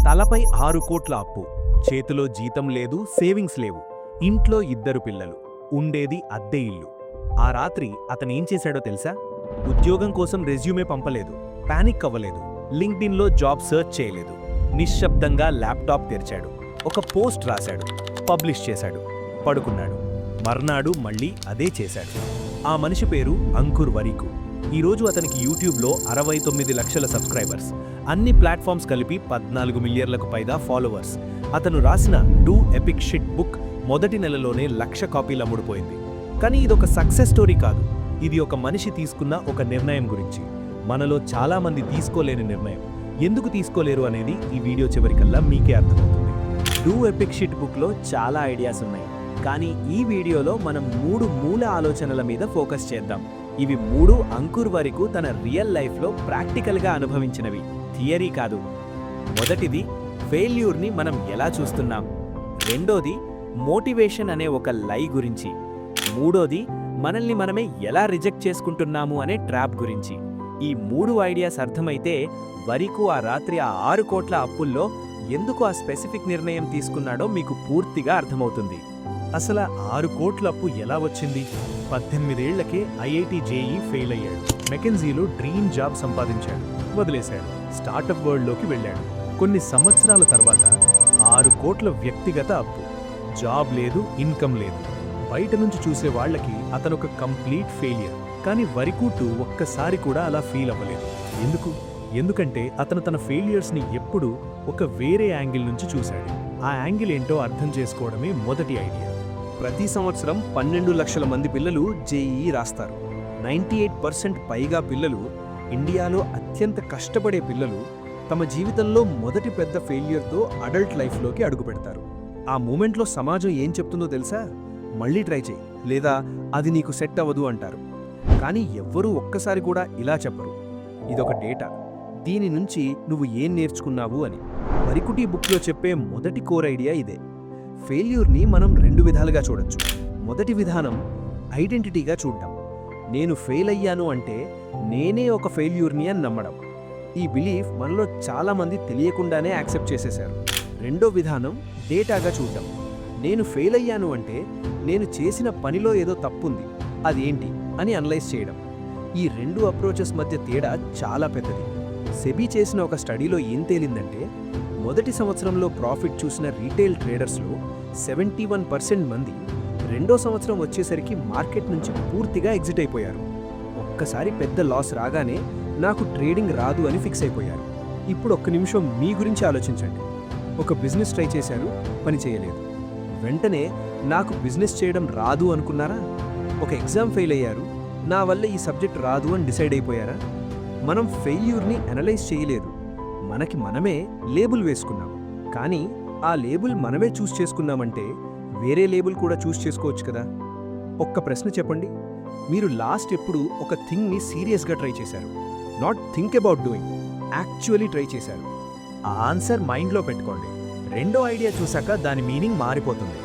తలపై 6 కోట్ల అప్పు, చేతిలో జీతం లేదు, సేవింగ్స్ లేవు, ఇంట్లో 2 పిల్లలు, ఉండేది అద్దె ఇల్లు. ఆ రాత్రి అతనేం చేశాడో తెలుసా? ఉద్యోగం కోసం రెజ్యూమే పంపలేదు, పానిక్ అవ్వలేదు, లింక్డ్ఇన్లో జాబ్ సర్చ్ చేయలేదు. నిశ్శబ్దంగా ల్యాప్టాప్ తెరిచాడు, ఒక పోస్ట్ రాశాడు, పబ్లిష్ చేశాడు, పడుకున్నాడు. మర్నాడు మళ్ళీ అదే చేశాడు. ఆ మనిషి పేరు అంకుర్ వరీకు. ఈరోజు అతనికి యూట్యూబ్లో 69 లక్షల సబ్స్క్రైబర్స్, అన్ని ప్లాట్ఫామ్స్ కలిపి 14 మిలియన్లకు పైగా ఫాలోవర్స్. అతను రాసిన డూ ఎపిక్ షిట్ బుక్ మొదటి నెలలోనే 1,00,000 కాపీలు అమ్ముడుపోయింది. కానీ ఇదొక సక్సెస్ స్టోరీ కాదు, ఇది ఒక మనిషి తీసుకున్న ఒక నిర్ణయం గురించి. మనలో చాలామంది తీసుకోలేని నిర్ణయం. ఎందుకు తీసుకోలేరు అనేది ఈ వీడియో చివరికల్లా మీకే అర్థమవుతుంది. డూ ఎపిక్ షిట్ బుక్లో చాలా ఐడియాస్ ఉన్నాయి, కానీ ఈ వీడియోలో మనం 3 మూల ఆలోచనల మీద ఫోకస్ చేద్దాం. ఇవి 3 అంకుర్ వరకు తన రియల్ లైఫ్లో ప్రాక్టికల్గా అనుభవించినవి, థియరీ కాదు. మొదటిది, ఫెయిల్యూర్ని మనం ఎలా చూస్తున్నాం. రెండోది, మోటివేషన్ అనే ఒక లై గురించి. మూడోది, మనల్ని మనమే ఎలా రిజెక్ట్ చేసుకుంటున్నాము అనే ట్రాప్ గురించి. ఈ 3 ఐడియాస్ అర్థమైతే వరకు ఆ రాత్రి ఆ 6 కోట్ల అప్పుల్లో ఎందుకు ఆ స్పెసిఫిక్ నిర్ణయం తీసుకున్నాడో మీకు పూర్తిగా అర్థమవుతుంది. అసలు 6 కోట్ల అప్పు ఎలా వచ్చింది? 18 ఏళ్లకే ఐఐటి జేఈ ఫెయిల్ అయ్యాడు. మెకెన్జీలో డ్రీమ్ జాబ్ సంపాదించాడు, వదిలేశాడు. స్టార్టప్ వరల్డ్లోకి వెళ్ళాడు. కొన్ని సంవత్సరాల తర్వాత 6 కోట్ల వ్యక్తిగత అప్పు. జాబ్ లేదు, ఇన్కమ్ లేదు. బయట నుంచి చూసే వాళ్లకి అతనొక కంప్లీట్ ఫెయిలియర్. కానీ వరకు ఒక్కసారి కూడా అలా ఫీల్ అవ్వలేదు. ఎందుకంటే అతను తన ఫెయిలియర్స్ని ఎప్పుడూ ఒక వేరే యాంగిల్ నుంచి చూశాడు. ఆ యాంగిల్ ఏంటో అర్థం చేసుకోవడమే మొదటి ఐడియా. ప్రతి సంవత్సరం 12 లక్షల మంది పిల్లలు జేఈఈ రాస్తారు. 98% పైగా పిల్లలు, ఇండియాలో అత్యంత కష్టపడే పిల్లలు, తమ జీవితంలో మొదటి పెద్ద ఫెయిల్యూర్తో అడల్ట్ లైఫ్లోకి అడుగుపెడతారు. ఆ మూమెంట్లో సమాజం ఏం చెప్తుందో తెలుసా? మళ్ళీ ట్రై చేయి, లేదా అది నీకు సెట్ అవ్వదు అంటారు. కానీ ఎవ్వరూ ఒక్కసారి కూడా ఇలా చెప్పరు. ఇదొక డేటా, దీని నుంచి నువ్వు ఏం నేర్చుకున్నావు అని. వరికుటి బుక్లో చెప్పే మొదటి కోర్ ఐడియా ఇదే. ఫెయిల్యూర్ని మనం 2 విధాలుగా చూడొచ్చు. మొదటి విధానం ఐడెంటిటీగా చూడడం. నేను ఫెయిల్ అయ్యాను అంటే నేనే ఒక ఫెయిల్యూర్ని అని నమ్మడం. ఈ బిలీఫ్ మనలో చాలామంది తెలియకుండానే యాక్సెప్ట్ చేసేశారు. రెండో విధానం డేటాగా చూడడం. నేను ఫెయిల్ అయ్యాను అంటే నేను చేసిన పనిలో ఏదో తప్పుంది, అదేంటి అని అనలైజ్ చేయడం. ఈ 2 అప్రోచెస్ మధ్య తేడా చాలా పెద్దది. సెబీ చేసిన ఒక స్టడీలో ఏం తేలిందంటే, మొదటి సంవత్సరంలో ప్రాఫిట్ చూసిన రీటైల్ ట్రేడర్స్లో 71% మంది రెండో సంవత్సరం వచ్చేసరికి మార్కెట్ నుంచి పూర్తిగా ఎగ్జిట్ అయిపోయారు. ఒక్కసారి పెద్ద లాస్ రాగానే నాకు ట్రేడింగ్ రాదు అని ఫిక్స్ అయిపోయారు. ఇప్పుడు ఒక్క నిమిషం మీ గురించి ఆలోచించండి. ఒక బిజినెస్ ట్రై చేశారు, పని చేయలేదు. వెంటనే నాకు బిజినెస్ చేయడం రాదు అనుకున్నారా? ఒక ఎగ్జామ్ ఫెయిల్ అయ్యారు, నా వల్ల ఈ సబ్జెక్ట్ రాదు అని డిసైడ్ అయిపోయారా? మనం ఫెయిల్యూర్ని అనలైజ్ చేయలేదు, మనకి మనమే లేబుల్ వేసుకున్నాం. కానీ ఆ లేబుల్ మనమే చూస్ చేసుకున్నామంటే వేరే లేబుల్ కూడా చూస్ చేసుకోవచ్చు కదా. ఒక్క ప్రశ్న చెప్పండి, మీరు లాస్ట్ ఎప్పుడు ఒక థింగ్ని సీరియస్గా ట్రై చేశారు? Not think about doing, actually try చేశారు. ఆ ఆన్సర్ మైండ్లో పెట్టుకోండి. రెండో ఐడియా చూశాక దాని మీనింగ్ మారిపోతుంది.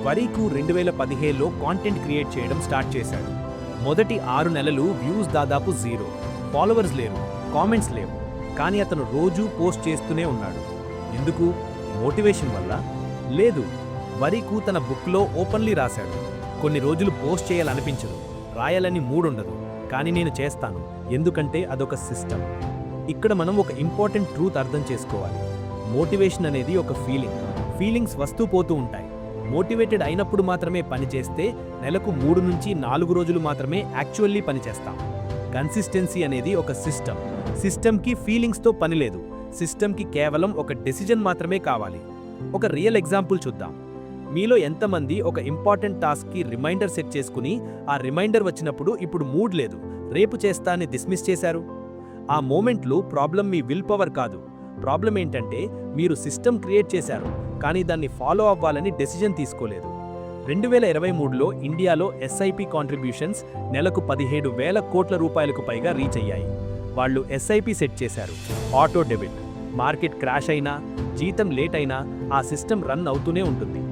వరీకు 2015లో కాంటెంట్ క్రియేట్ చేయడం స్టార్ట్ చేశాడు. మొదటి 6 నెలలు వ్యూస్ దాదాపు 0, ఫాలోవర్స్ లేరు, కామెంట్స్ లేవు. కానీ అతను రోజూ పోస్ట్ చేస్తూనే ఉన్నాడు. ఎందుకు? మోటివేషన్ వల్ల? లేదు. వరీకు తన బుక్లో ఓపెన్లీ రాశాడు, కొన్ని రోజులు పోస్ట్ చేయాలనిపించదు, రాయాలని మూడుండదు, కానీ నేను చేస్తాను, ఎందుకంటే అదొక సిస్టమ్. ఇక్కడ మనం ఒక ఇంపార్టెంట్ ట్రూత్ అర్థం చేసుకోవాలి. మోటివేషన్ అనేది ఒక ఫీలింగ్స్ వస్తూ పోతూ ఉంటాయి. మోటివేటెడ్ అయినప్పుడు మాత్రమే పని చేస్తే నెలకు 3 నుంచి 4 రోజులు మాత్రమే యాక్చువల్లీ పని చేస్తాం. కన్సిస్టెన్సీ అనేది ఒక సిస్టమ్కి ఫీలింగ్స్తో పని లేదు. సిస్టమ్కి కేవలం ఒక డెసిజన్ మాత్రమే కావాలి. ఒక రియల్ ఎగ్జాంపుల్ చూద్దాం. మీలో ఎంతమంది ఒక ఇంపార్టెంట్ టాస్క్కి రిమైండర్ సెట్ చేసుకుని ఆ రిమైండర్ వచ్చినప్పుడు ఇప్పుడు మూడ్ లేదు, రేపు చేస్తా అని డిస్మిస్ చేశారు? ఆ మోమెంట్లో ప్రాబ్లం మీ విల్ పవర్ కాదు. ప్రాబ్లం ఏంటంటే మీరు సిస్టమ్ క్రియేట్ చేశారు, కానీ దాన్ని ఫాలో అవ్వాలని డెసిజన్ తీసుకోలేదు. 2023లో ఇండియాలో ఎస్ఐపి కాంట్రిబ్యూషన్స్ నెలకు 17,000 కోట్ల రూపాయలకు పైగా రీచ్ అయ్యాయి. వాళ్ళు ఎస్ఐపి సెట్ చేశారు, ఆటో డెబిట్. మార్కెట్ క్రాష్ అయినా, జీతం లేట్ అయినా ఆ సిస్టమ్ రన్ అవుతూనే ఉంటుంది.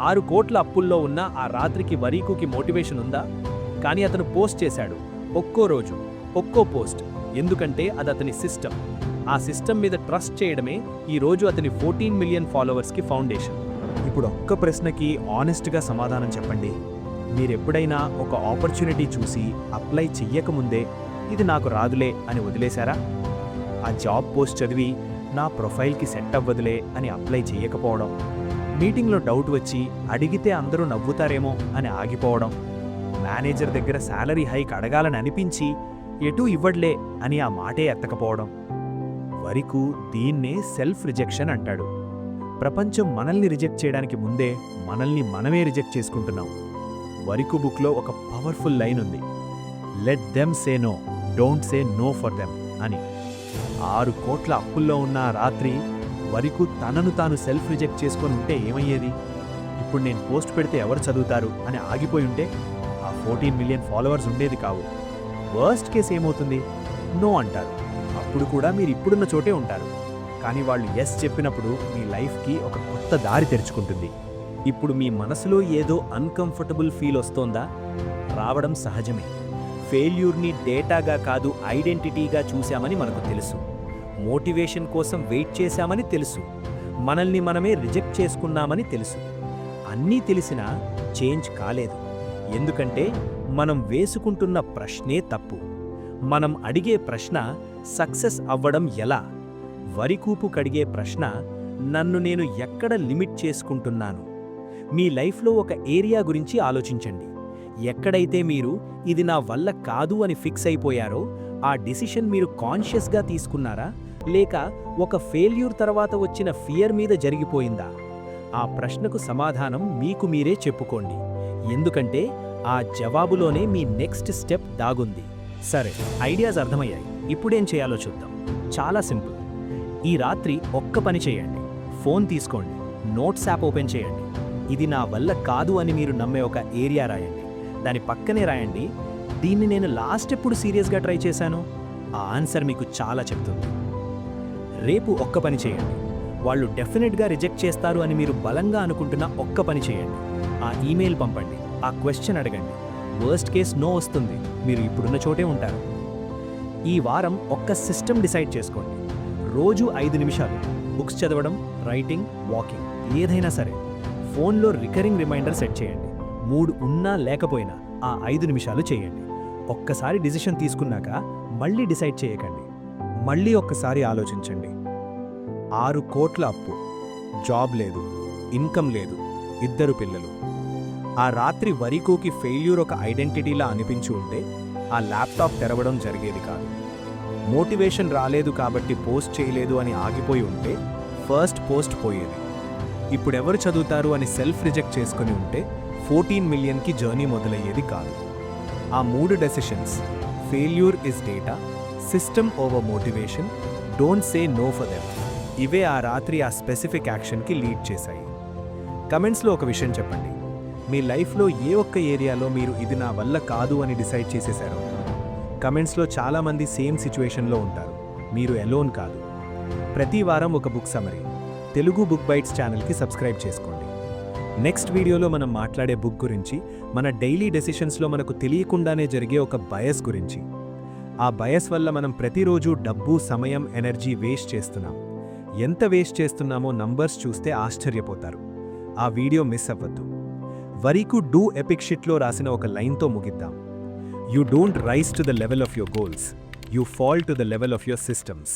6 కోట్ల అప్పుల్లో ఉన్న ఆ రాత్రికి వరీకుకి మోటివేషన్ ఉందా? కానీ అతను పోస్ట్ చేశాడు, ఒక్కో రోజు ఒక్కో పోస్ట్. ఎందుకంటే అది అతని సిస్టమ్. ఆ సిస్టమ్ మీద ట్రస్ట్ చేయడమే ఈరోజు అతని 14 మిలియన్ ఫాలోవర్స్కి ఫౌండేషన్. ఇప్పుడు ఒక్క ప్రశ్నకి ఆనెస్ట్గా సమాధానం చెప్పండి. మీరెప్పుడైనా ఒక ఆపర్చునిటీ చూసి అప్లై చెయ్యకముందే ఇది నాకు రాదులే అని వదిలేశారా? ఆ జాబ్ పోస్ట్ చదివి నా ప్రొఫైల్కి సెట్ అవ్వదులే అని అప్లై చేయకపోవడం, మీటింగ్లో డౌట్ వచ్చి అడిగితే అందరూ నవ్వుతారేమో అని ఆగిపోవడం, మేనేజర్ దగ్గర శాలరీ హైక్ అడగాలని అనిపించి ఎటూ ఇవ్వడ్లే అని ఆ మాటే ఎత్తకపోవడం. వరకు దీన్నే సెల్ఫ్ రిజెక్షన్ అంటాడు. ప్రపంచం మనల్ని రిజెక్ట్ చేయడానికి ముందే మనల్ని మనమే రిజెక్ట్ చేసుకుంటున్నాం. వరకు బుక్లో ఒక పవర్ఫుల్ లైన్ ఉంది, let them say no, don't say no for them అని. 6 కోట్ల అప్పుల్లో ఉన్న ఆ రాత్రి వరకు తనను తాను సెల్ఫ్ రిజెక్ట్ చేసుకొని ఉంటే ఏమయ్యేది? ఇప్పుడు నేను పోస్ట్ పెడితే ఎవరు చదువుతారు అని ఆగిపోయి ఉంటే ఆ 14 మిలియన్ ఫాలోవర్స్ ఉండేది కావు. వర్స్ట్ కేస్ ఏమవుతుంది? నో అంటారు. అప్పుడు కూడా మీరు ఇప్పుడున్న చోటే ఉంటారు. కానీ వాళ్ళు ఎస్ చెప్పినప్పుడు మీ లైఫ్కి ఒక కొత్త దారి తెరుచుకుంటుంది. ఇప్పుడు మీ మనసులో ఏదో అన్కంఫర్టబుల్ ఫీల్ వస్తోందా? రావడం సహజమే. ఫెయిల్యూర్ని డేటాగా కాదు ఐడెంటిటీగా చూశామని మనకు తెలుసు. మోటివేషన్ కోసం వెయిట్ చేశామని తెలుసు. మనల్ని మనమే రిజెక్ట్ చేసుకున్నామని తెలుసు. అన్నీ తెలిసినా చేంజ్ కాలేదు. ఎందుకంటే మనం వేసుకుంటున్న ప్రశ్నే తప్పు. మనం అడిగే ప్రశ్న సక్సెస్ అవ్వడం ఎలా? వరికూపు కడిగే ప్రశ్న నన్ను నేను ఎక్కడ లిమిట్ చేసుకుంటున్నాను? మీ లైఫ్లో ఒక ఏరియా గురించి ఆలోచించండి. ఎక్కడైతే మీరు ఇది నా వల్ల కాదు అని ఫిక్స్ అయిపోయారో ఆ డిసిషన్ మీరు కాన్షియస్గా తీసుకున్నారా, లేక ఒక ఫెయిల్యూర్ తర్వాత వచ్చిన ఫియర్ మీద జరిగిపోయిందా? ఆ ప్రశ్నకు సమాధానం మీకు మీరే చెప్పుకోండి. ఎందుకంటే ఆ జవాబులోనే మీ నెక్స్ట్ స్టెప్ దాగుంది. సరే, ఐడియాస్ అర్థమయ్యాయి. ఇప్పుడేం చేయాలో చూద్దాం. చాలా సింపుల్. ఈ రాత్రి ఒక్క పని చేయండి. ఫోన్ తీసుకోండి, నోట్స్ యాప్ ఓపెన్ చేయండి. ఇది నా వల్ల కాదు అని మీరు నమ్మే ఒక ఏరియా రాయండి. దాని పక్కనే రాయండి, దీన్ని నేను లాస్ట్ ఎప్పుడు సీరియస్గా ట్రై చేశాను. ఆ ఆన్సర్ మీకు చాలా చెప్తుంది. రేపు ఒక్క పని చేయండి. వాళ్ళు డెఫినెట్గా రిజెక్ట్ చేస్తారు అని మీరు బలంగా అనుకుంటున్న ఒక్క పని చేయండి. ఆ ఈమెయిల్ పంపండి, ఆ క్వశ్చన్ అడగండి. వర్స్ట్ కేస్ నో వస్తుంది, మీరు ఇప్పుడున్న చోటే ఉంటారు. ఈ వారం ఒక్క సిస్టమ్ డిసైడ్ చేసుకోండి. రోజు 5 నిమిషాలు బుక్స్ చదవడం, రైటింగ్, వాకింగ్, ఏదైనా సరే. ఫోన్లో రికరింగ్ రిమైండర్ సెట్ చేయండి. మూడ్ ఉన్నా లేకపోయినా ఆ 5 నిమిషాలు చేయండి. ఒక్కసారి డిసిషన్ తీసుకున్నాక మళ్ళీ డిసైడ్ చేయకండి. మళ్ళీ ఒక్కసారి ఆలోచించండి. 6 కోట్ల అప్పు, జాబ్ లేదు, ఇన్కమ్ లేదు, 2 పిల్లలు. ఆ రాత్రి వరికోకి ఫెయిల్యూర్ ఒక ఐడెంటిటీలా అనిపించి ఉంటే ఆ ల్యాప్టాప్ తెరవడం జరిగేది కాదు. మోటివేషన్ రాలేదు కాబట్టి పోస్ట్ చేయలేదు అని ఆగిపోయి ఉంటే ఫస్ట్ పోస్ట్ పోయేది. ఇప్పుడెవరు చదువుతారు అని సెల్ఫ్ రిజెక్ట్ చేసుకుని ఉంటే 14 మిలియన్కి జర్నీ మొదలయ్యేది కాదు. ఆ 3 decisions, failure is data, system over motivation, don't say no for them, ఇవే ఆ రాత్రి ఆ స్పెసిఫిక్ యాక్షన్కి లీడ్ చేశాయి. కమెంట్స్లో ఒక విషయం చెప్పండి. మీ లైఫ్లో ఏ ఒక్క ఏరియాలో మీరు ఇది నా వల్ల కాదు అని డిసైడ్ చేసేశారో? కమెంట్స్లో చాలామంది సేమ్ సిచ్యువేషన్లో ఉంటారు. మీరు ఎలోన్ కాదు. ప్రతి వారం ఒక book summary. Telugu book by its ఛానల్కి సబ్స్క్రైబ్ చేసుకోండి. నెక్స్ట్ వీడియోలో మనం మాట్లాడే బుక్ గురించి, మన డైలీ డెసిషన్స్లో మనకు తెలియకుండానే జరిగే ఒక బయస్ గురించి. ఆ బయస్ వల్ల మనం ప్రతిరోజు డబ్బు, సమయం, ఎనర్జీ వేస్ట్ చేస్తున్నాం. ఎంత వేస్ట్ చేస్తున్నామో నంబర్స్ చూస్తే ఆశ్చర్యపోతారు. ఆ వీడియో మిస్ అవ్వద్దు. వరకు డూ ఎపిక్ షిట్లో రాసిన ఒక లైన్తో ముగిద్దాం. You don't rise to the level of your goals, you fall to the level of your systems.